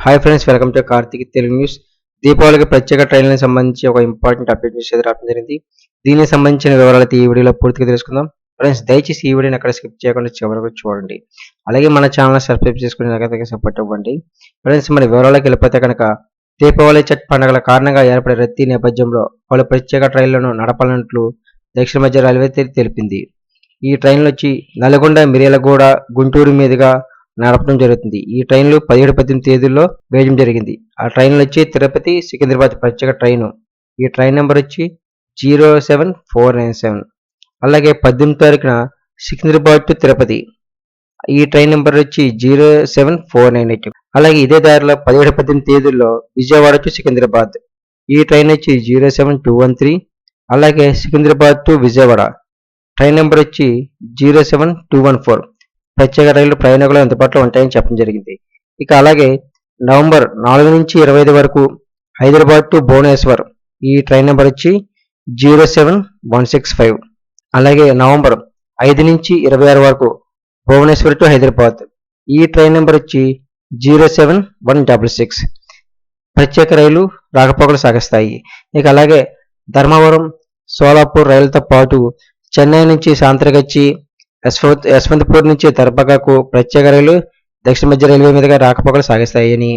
Hi friends, welcome to Karthik Telugu news. దీపావళికి ప్రత్యేక ట్రైన్లకు సంబంధించి ఒక ఇంపార్టెంట్ అప్డేట్ న్యూస్ అయితే రావడం జరిగింది. దీనికి సంబంధించిన వివరాలు ఈ వీడియోలో పూర్తిగా తెలుసుకుందాం. ఫ్రెండ్స్, దయచేసి ఈ వీడియోని ఎక్కడ స్కిప్ చేయకుండా చివరకు చూడండి. అలాగే మన ఛానల్ సబ్స్క్రైబ్ చేసుకుని నాకైతే సపోర్ట్ ఇవ్వండి. ఫ్రెండ్స్, మన వివరాలకు వెళ్ళిపోతే కనుక దీపావళి చట్ పండుగల కారణంగా ఏర్పడే రద్దీ నేపథ్యంలో పలు ప్రత్యేక ట్రైన్లను నడపాలన్నట్లు దక్షిణ మధ్య రైల్వే తెలిపింది. ఈ ట్రైన్లు వచ్చి నల్గొండ, మిర్యాలగూడ, గుంటూరు మీదుగా నడపడం జరుగుతుంది. ఈ ట్రైన్లు 17-18 తేదీల్లో వేయడం జరిగింది. ఆ ట్రైన్లు వచ్చి తిరుపతి, సికింద్రాబాద్ ప్రత్యేక ట్రైను. ఈ ట్రైన్ నెంబర్ వచ్చి 07497. అలాగే 18 తారీఖున సికింద్రాబాద్ టు తిరుపతి. ఈ ట్రైన్ నెంబర్ వచ్చి 07498. అలాగే ఇదే దారిలో 17-18 తేదీల్లో విజయవాడ టు సికింద్రాబాద్. ఈ ట్రైన్ వచ్చి 07213. అలాగే Secunderabad to Vijayawada train number వచ్చి 07214. ప్రత్యేక రైళ్లు ప్రయాణికులు అందుబాటులో ఉంటాయని చెప్పడం జరిగింది. ఇక అలాగే నవంబర్ 4 నుంచి 25 వరకు హైదరాబాద్ టు భువనేశ్వర్. ఈ ట్రైన్ నెంబర్ వచ్చి 07165. అలాగే నవంబర్ 5 నుంచి 26 వరకు భువనేశ్వర్ టు హైదరాబాద్. ఈ ట్రైన్ నెంబర్ వచ్చి 07166. ప్రత్యేక రైలు రాకపోకలు సాగిస్తాయి. ఇక అలాగే ధర్మవరం, సోలాపూర్ రైలుతో పాటు చెన్నై నుంచి సాంత్రగచ్చి, యశ్వంతపూర్ నుంచి దర్భాంగాకు ప్రత్యేక రైలు దక్షిణ మధ్య రైల్వే మీదుగా రాకపోకలు సాగిస్తాయని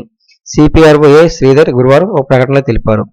సిపిఆర్ఓ శ్రీధర్ గురువారం ఒక ప్రకటనలో తెలిపారు.